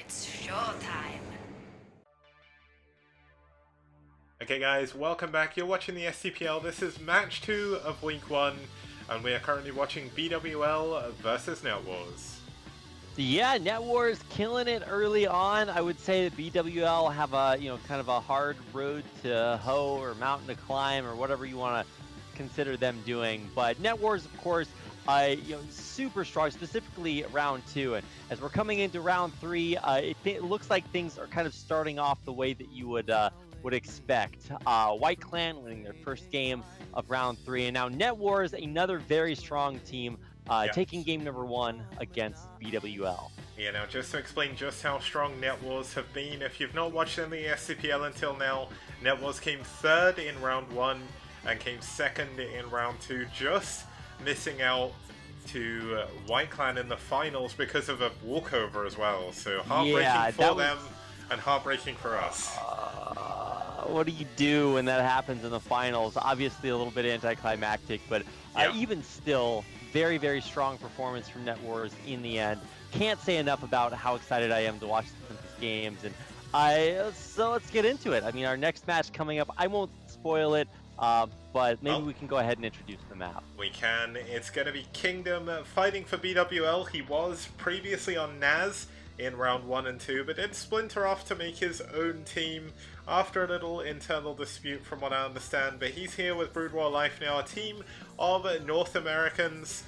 It's showtime. Okay guys, welcome back. You're watching the STPL. This is match 2 of week 1, and we are currently watching bwL versus Net Wars. Yeah, Net Wars killing it early on. I would say that bwL have a kind of a hard road to hoe or mountain to climb or whatever you want to consider them doing. But Net Wars, of course, super strong, specifically round 2. And as we're coming into round 3, it looks like things are kind of starting off the way that you would expect. White Clan winning their first game of round 3, and now Net Wars, another very strong team, taking game number 1 against bwL. Yeah, now just to explain just how strong Net Wars have been, if you've not watched any STPL until now, Net Wars came 3rd in round 1 and came 2nd in round 2, just missing out to White Clan in the finals because of a walkover as well. So heartbreaking for them and heartbreaking for us. What do you do when that happens in the finals? Obviously a little bit anticlimactic, but even still, very, very strong performance from Net Wars in the end. Can't say enough about how excited I am to watch these games, and so let's get into it. I mean, our next match coming up, I won't spoil it, but maybe we can go ahead and introduce the map. We can. It's going to be Kingdom fighting for bwL. He was previously on Naz in round 1 and 2, but did splinter off to make his own team after a little internal dispute from what I understand. But he's here with bwL Life now, a team of North Americans,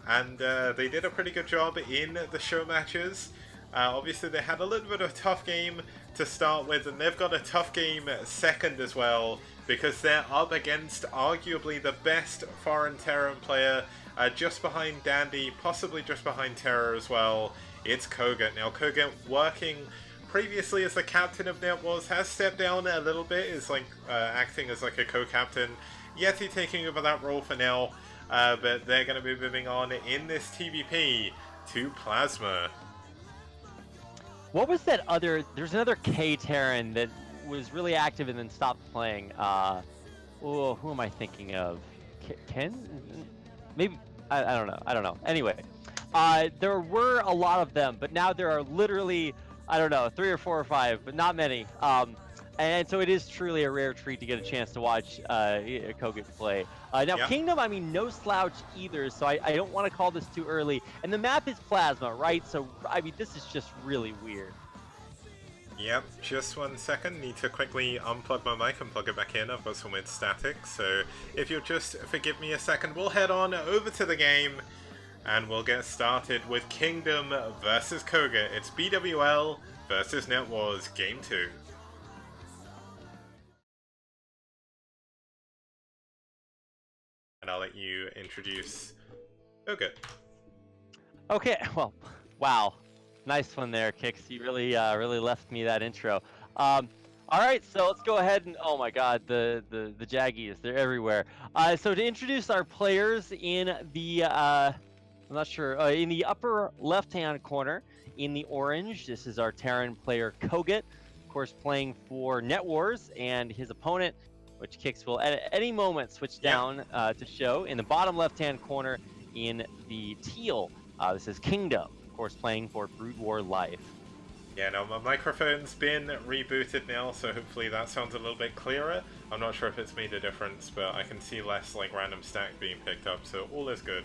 and they did a pretty good job in the show matches. Obviously they had a little bit of a tough game to start with, and they've got a tough game second as well, because they're up against arguably the best foreign Terran player, just behind Dandy, possibly just behind Terra as well. It's Koget. Now Koget, working previously as the captain of Net Wars, has stepped down a little bit, is like acting as like a co-captain. Yeti taking over that role for now, but they're going to be moving on in this TVP to Plasma. What was that other... There's another K-Terran that was really active and then stopped playing. Who am I thinking of? Ken? Maybe... I don't know. Anyway, there were a lot of them, but now there are literally, I don't know, 3 or 4 or 5, but not many. And so it is truly a rare treat to get a chance to watch Koget play. Now, Kingdom, I mean, no slouch either, so I don't want to call this too early. And the map is Plasma, right? So, I mean, this is just really weird. Yep, just 1 second. Need to quickly unplug my mic and plug it back in. I've got some weird static, so if you'll just forgive me a second, we'll head on over to the game and we'll get started with Kingdom versus Koget. It's bwL versus Net Wars, Game 2. And I'll let you introduce Koget. Okay, well, wow. Nice one there, Kix. You really left me that intro. All right, so let's go ahead and... Oh my god, the Jaggies, they're everywhere. So to introduce our players in the... I'm not sure. In the upper left-hand corner, in the orange, this is our Terran player Koget, of course playing for Net Wars, and his opponent, which Kix will at any moment switch down to show. In the bottom left-hand corner, in the teal, this is Kingdom, of course playing for bwL Life. Yeah, now my microphone's been rebooted now, so hopefully that sounds a little bit clearer. I'm not sure if it's made a difference, but I can see less like random static being picked up, so all is good.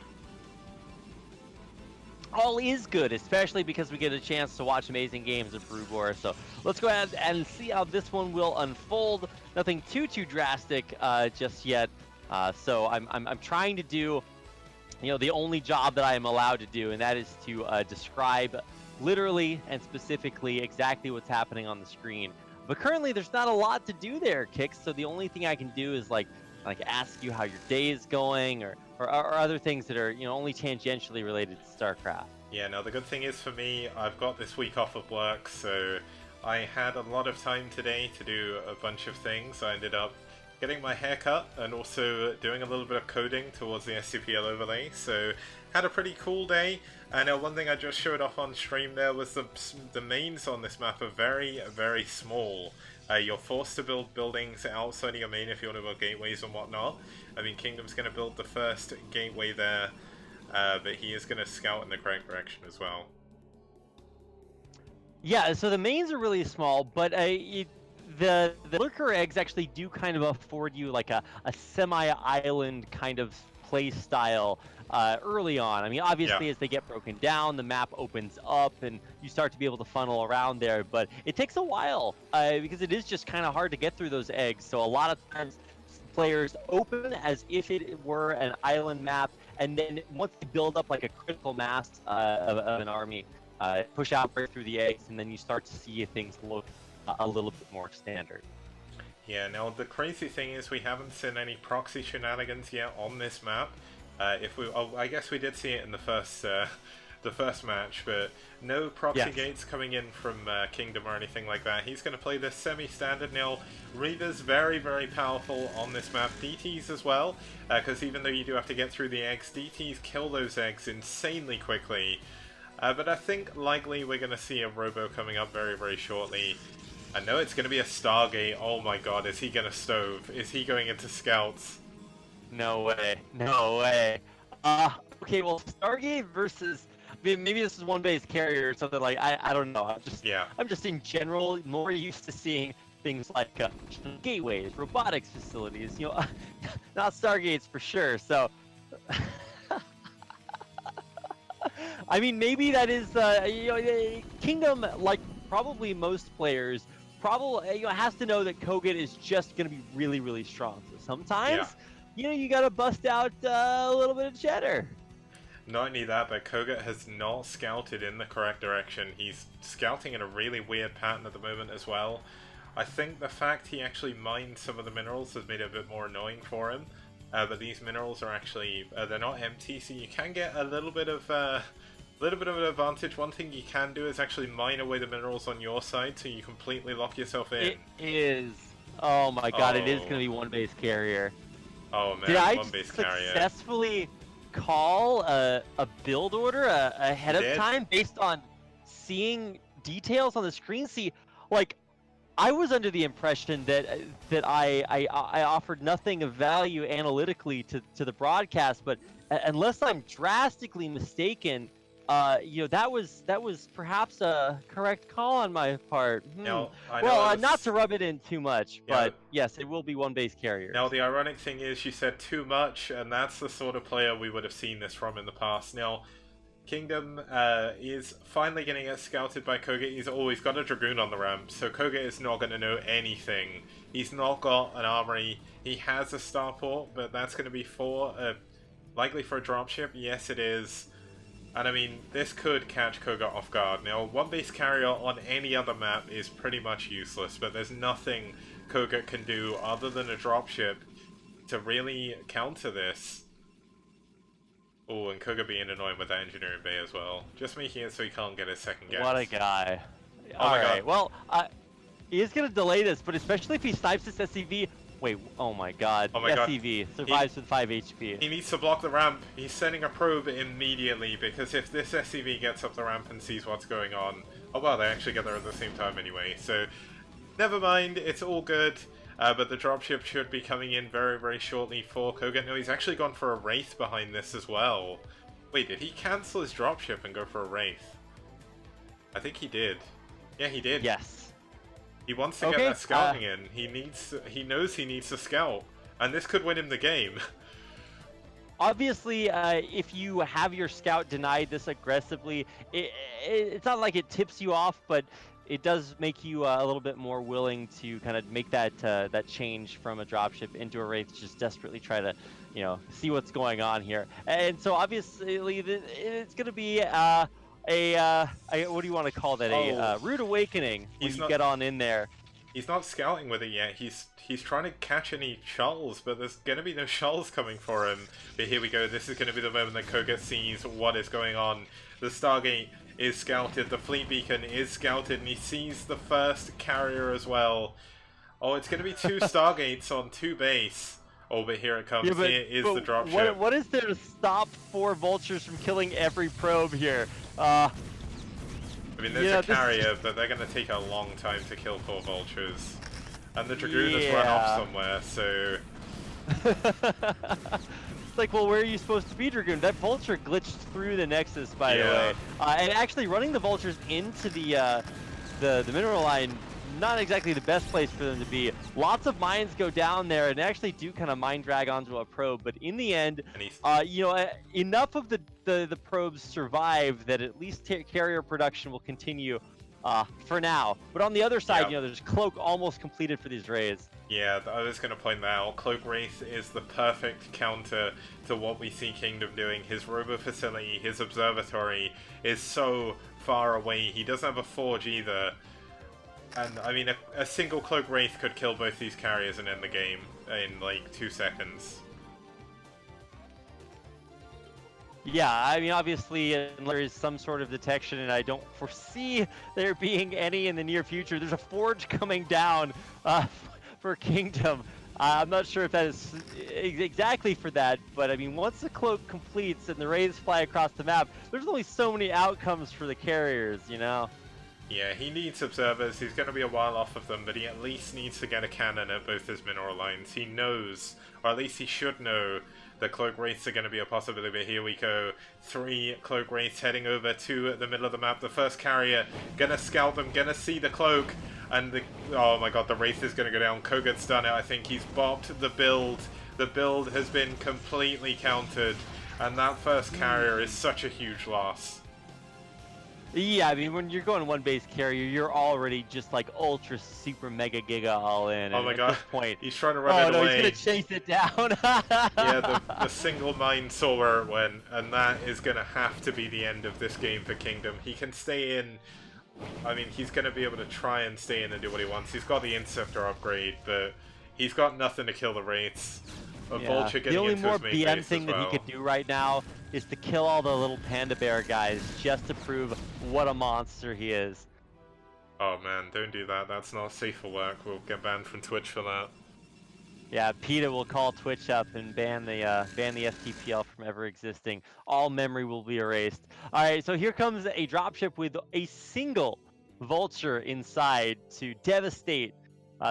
All is good, especially because we get a chance to watch amazing games of bwL. So let's go ahead and see how this one will unfold. Nothing too drastic just yet. So I'm trying to do, the only job that I am allowed to do, and that is to describe literally and specifically exactly what's happening on the screen. But currently, there's not a lot to do there, Kix. So the only thing I can do is like ask you how your day is going, or other things that are only tangentially related to StarCraft. Yeah, now the good thing is for me, I've got this week off of work, so I had a lot of time today to do a bunch of things. I ended up getting my hair cut and also doing a little bit of coding towards the STPL overlay, so had a pretty cool day. And one thing I just showed off on stream there was the mains on this map are very, very small. You're forced to build buildings outside of your main if you want to build gateways and whatnot. I mean, Kingdom's going to build the first gateway there, but he is going to scout in the correct direction as well. Yeah, so the mains are really small, but the lurker eggs actually do kind of afford you like a semi-island kind of play style early on. I mean, Yeah. obviously, as they get broken down, the map opens up and you start to be able to funnel around there, but it takes a while because it is just kind of hard to get through those eggs. So a lot of times, players open as if it were an island map, and then once they build up like a critical mass of an army, push out right through the eggs, and then you start to see things look a little bit more standard. Yeah, now the crazy thing is we haven't seen any proxy shenanigans yet on this map. I guess we did see it in the first match, but no proxy gates coming in from Kingdom or anything like that. He's going to play this semi-standard. Now, Reaver's very, very powerful on this map. DTs as well, because even though you do have to get through the eggs, DTs kill those eggs insanely quickly. But I think likely we're going to see a Robo coming up very, very shortly. I know it's going to be a Stargate. Oh my god, is he going to stove? Is he going into scouts? No way. No way. Okay, well, Stargate versus... Maybe this is one base carrier or something like... I don't know. I'm just in general more used to seeing things like gateways, robotics facilities, you know, not Stargates for sure, so... I mean, maybe that is, you know, Kingdom, like probably most players, probably has to know that koget is just going to be really, really strong. So sometimes, you know, you got to bust out a little bit of cheddar. Not only that, but koget has not scouted in the correct direction. He's scouting in a really weird pattern at the moment as well. I think the fact he actually mined some of the minerals has made it a bit more annoying for him. But these minerals are actually, they're not empty, so you can get a little bit of an advantage. One thing you can do is actually mine away the minerals on your side, so you completely lock yourself in. It is. Oh my god, it is going to be one base carrier. Oh man, Did I one base carrier. Successfully call a build order ahead of time based on seeing details on the screen? See, like, I was under the impression that I offered nothing of value analytically to the broadcast, but unless I'm drastically mistaken, you know, that was perhaps a correct call on my part. Now, not to rub it in too much, but yes, it will be one base carrier. Now, the ironic thing is you said too much, and that's the sort of player we would have seen this from in the past. Now, Kingdom is finally getting scouted by koget. He's always got a Dragoon on the ramp, so koget is not going to know anything. He's not got an armory. He has a starport, but that's going to be likely for a dropship. Yes, it is. And I mean, this could catch koget off guard. Now, one base carrier on any other map is pretty much useless, but there's nothing koget can do other than a dropship to really counter this. Oh, and koget being annoying with that engineering bay as well. Just making it so he can't get his second guess. What a guy. Oh my god. Well, he is going to delay this, but especially if he snipes this SCV... Wait, oh my god. Oh my god. SCV survives with 5 HP. He needs to block the ramp. He's sending a probe immediately, because if this SCV gets up the ramp and sees what's going on... Oh well, they actually get there at the same time anyway, so... Never mind, it's all good. But the dropship should be coming in very, very shortly for koget. No, he's actually gone for a Wraith behind this as well. Wait, did he cancel his dropship and go for a Wraith? I think he did. Yeah, he did. Yes. He wants to get that scouting in. He knows he needs to scout. And this could win him the game. Obviously, if you have your scout denied this aggressively, it's not like it tips you off, but it does make you a little bit more willing to kind of make that change from a dropship into a Wraith, just desperately try to, you know, see what's going on here. And so obviously it's going to be what do you want to call that? A rude awakening when you get on in there. He's not scouting with it yet. He's trying to catch any shuttles, but there's going to be no shuttles coming for him. But here we go. This is going to be the moment that koget sees what is going on. The Stargate is scouted, the fleet beacon is scouted, and he sees the first carrier as well. Oh, it's going to be 2 Stargates on 2 base. Oh, but here it comes. Here is the dropship. What is there to stop 4 vultures from killing every probe here? I mean, there's a carrier, but they're going to take a long time to kill 4 vultures. And the Dragoon has run off somewhere, so... It's like, well, where are you supposed to be, Dragoon? That vulture glitched through the Nexus, by the way. And actually running the vultures into the the mineral line, not exactly the best place for them to be. Lots of mines go down there and actually do kind of mine drag onto a probe, but in the end, you know, enough of the probes survive that at least carrier production will continue for now. But on the other side, you know, there's Cloak almost completed for these raids. Yeah, I was going to point that out. Cloak Wraith is the perfect counter to what we see Kingdom doing. His robo facility, his observatory is so far away. He doesn't have a forge either. And, I mean, a single Cloak Wraith could kill both these carriers and end the game in, like, 2 seconds. Yeah, I mean, obviously, there is some sort of detection, and I don't foresee there being any in the near future. There's a forge coming down for Kingdom. I'm not sure if that is exactly for that, but I mean, once the cloak completes and the raids fly across the map, there's only so many outcomes for the carriers, you know? Yeah, he needs observers. He's going to be a while off of them, but he at least needs to get a cannon at both his mineral lines. He knows, or at least he should know, that Cloak Wraiths are going to be a possibility, but here we go. 3 Cloak Wraiths heading over to the middle of the map. The first carrier going to scout them, going to see the Cloak, and the... Oh my god, the Wraith is going to go down. Koget's done it. I think he's bopped the build. The build has been completely countered, and that first carrier is such a huge loss. Yeah, I mean, when you're going one base carrier, you're already just like ultra super mega giga all in. Oh my god, at this point, he's trying to run it away. Oh no, he's gonna chase it down. Yeah, the single mine saw where it went, and that is gonna have to be the end of this game for Kingdom. He can stay in. I mean, he's gonna be able to try and stay in and do what he wants. He's got the Interceptor upgrade, but he's got nothing to kill the Wraiths. A Vulture getting the only into more his main BM base thing as that well. he could do right now is to kill all the little panda bear guys just to prove what a monster he is. Oh man, don't do that. That's not safe for work. We'll get banned from Twitch for that. Yeah, PETA will call Twitch up and ban the STPL from ever existing. All memory will be erased. All right, so here comes a dropship with a single vulture inside to devastate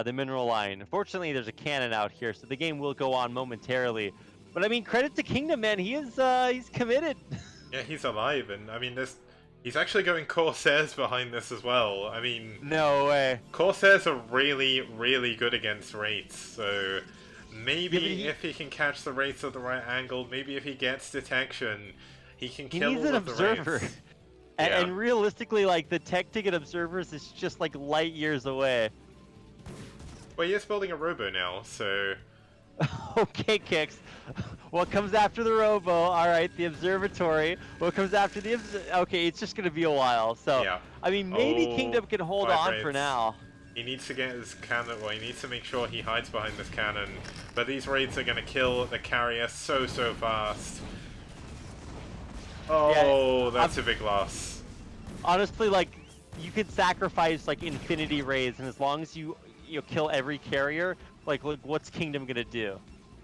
the mineral line. Unfortunately, there's a cannon out here, so the game will go on momentarily. But I mean, credit to Kingdom, man. He is he's committed. Yeah, he's alive, and I mean, he's actually going Corsairs behind this as well. I mean, no way. Corsairs are really, really good against Wraiths, so maybe if he can catch the Wraiths at the right angle, maybe if he gets detection, he can kill all of the Wraiths. And realistically, like, the tech to get observers is just like light years away. Well, he is building a robo now, so... Okay, Kicks. What comes after the robo? All right, the observatory. What comes after the... Okay, it's just going to be a while, so... Yeah. I mean, maybe Kingdom can hold on Wraiths. For now. He needs to get his cannon... Well, he needs to make sure he hides behind this cannon. But these raids are going to kill the carrier so fast. Oh, yeah, that's a big loss. Honestly, like, you could sacrifice, like, infinity raids, and as long as you kill every carrier, like, what's Kingdom gonna do?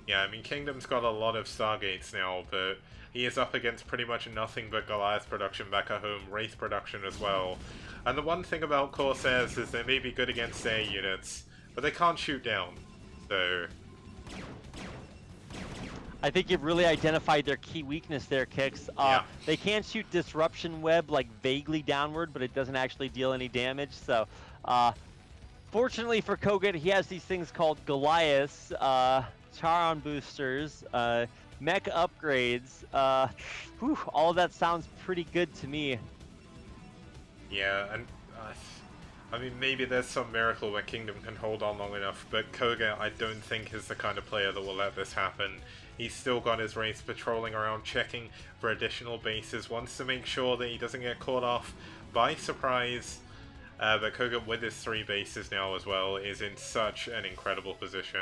Yeah, I mean, Kingdom's got a lot of Stargates now, but he is up against pretty much nothing but Goliath production back at home, Wraith production as well. And the one thing about Corsairs is they may be good against air units, but they can't shoot down, so... I think you've really identified their key weakness there, Kicks. They can shoot Disruption Web, like, vaguely downward, but it doesn't actually deal any damage, so... Fortunately for Koget, he has these things called Goliaths, Charon boosters, mech upgrades. All of that sounds pretty good to me. Yeah, and I mean, maybe there's some miracle where Kingdom can hold on long enough, but Koget I don't think is the kind of player that will let this happen. He's still got his Wraiths patrolling around, checking for additional bases, wants to make sure that he doesn't get caught off by surprise. But Koget, with his 3 bases now as well, is in such an incredible position.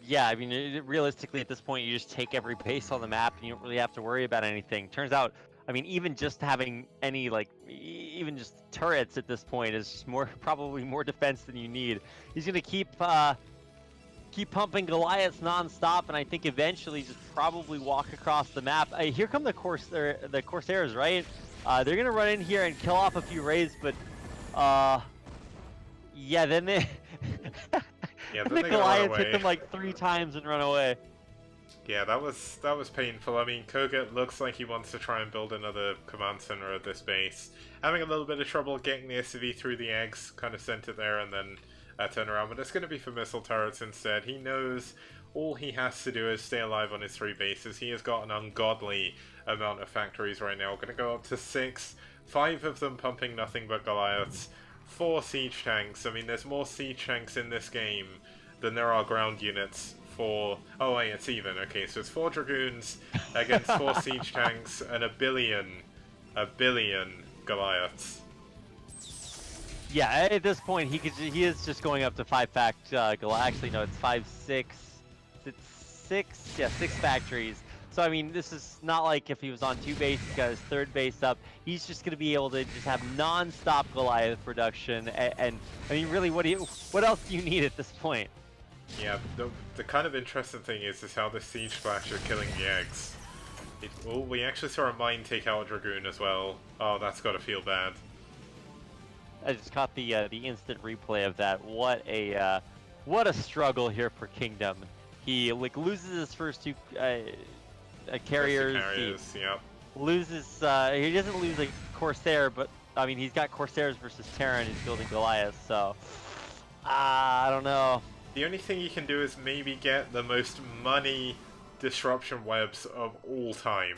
Yeah, I mean, realistically, at this point, you just take every base on the map, and you don't really have to worry about anything. Turns out, I mean, even just having any, like, even just turrets at this point is probably more defense than you need. He's going to keep pumping Goliaths non-stop, and I think eventually just probably walk across the map. Here come the Corsairs, right? They're gonna run in here and kill off a few raids, but yeah, then they yeah, the Goliaths hit them like 3 times and run away. Yeah, that was painful. I mean, Koget looks like he wants to try and build another command center at this base. Having a little bit of trouble getting the SCV through the eggs, kind of sent it there and then turn around. But it's going to be for missile turrets instead. He knows all he has to do is stay alive on his 3 bases. He has got an ungodly amount of factories right now. Going to go up to 6, 5 of them pumping nothing but Goliaths, 4 siege tanks. I mean, there's more siege tanks in this game than there are ground units. Oh wait, it's even. Okay, so it's 4 Dragoons against 4 Siege Tanks and a billion Goliaths. Yeah, at this point, he is just going up to 5 actually, no, it's 5, 6. It's 6? Yeah, 6 factories. So, I mean, this is not like if he was on 2 bases, he's got his 3rd base up. He's just going to be able to just have non-stop Goliath production. And, I mean, really, what else do you need at this point? Yeah, the kind of interesting thing is how the Siege Splash are killing the eggs. Oh, we actually saw a mine take out a Dragoon as well. Oh, that's got to feel bad. I just caught the instant replay of that. What a struggle here for Kingdom. He loses his first 2 carriers. Yep. Loses. He doesn't lose a Corsair, but I mean he's got Corsairs versus Terran. He's building Goliath, so I don't know. The only thing you can do is maybe get the most money disruption webs of all time.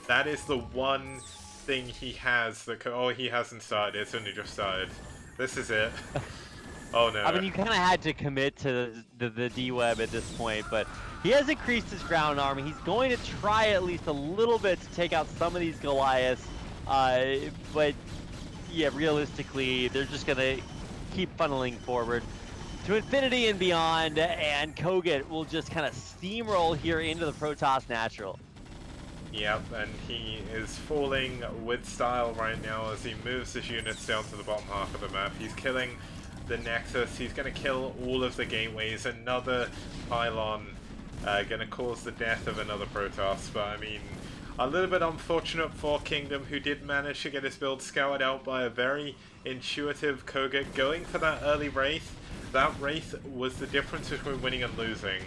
That is the one thing he has that he hasn't started, it's only just started. This is it. Oh no. I mean, you kind of had to commit to the D-Web at this point, but he has increased his ground army. He's going to try at least a little bit to take out some of these Goliaths, but yeah, realistically, they're just going to keep funneling forward to infinity and beyond, and Koget will just kind of steamroll here into the Protoss Natural. Yep, and he is falling with style right now as he moves his units down to the bottom half of the map. He's killing the Nexus, he's going to kill all of the gateways, another pylon, going to cause the death of another Protoss, but I mean, a little bit unfortunate for Kingdom, who did manage to get his build scouted out by a very intuitive Koget, going for that early Wraith. That Wraith was the difference between winning and losing.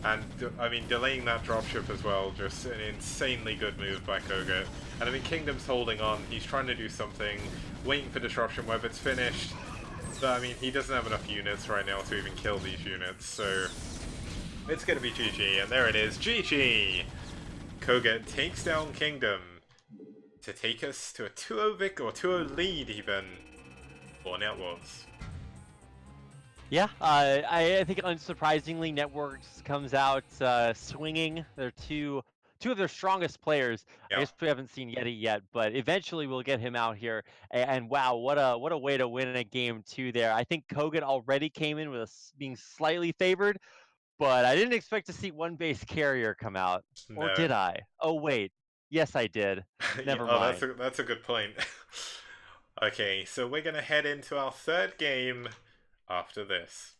And, I mean, delaying that dropship as well, just an insanely good move by Koget. And I mean, Kingdom's holding on, he's trying to do something, waiting for Disruption Web, it's finished. But, I mean, he doesn't have enough units right now to even kill these units, so it's gonna be GG, and there it is, GG! Koget takes down Kingdom to take us to a 2-0 or 2-0 lead, even, for Networks. Yeah, I think unsurprisingly, Networks comes out swinging. They're two of their strongest players. Yep. I guess we haven't seen Yeti yet, but eventually we'll get him out here. And wow, what a way to win a game 2 there. I think Koget already came in with being slightly favored, but I didn't expect to see 1 base carrier come out. No. Or did I? Oh wait, yes I did. Never mind. That's a good point. Okay, so we're gonna head into our 3rd game after this.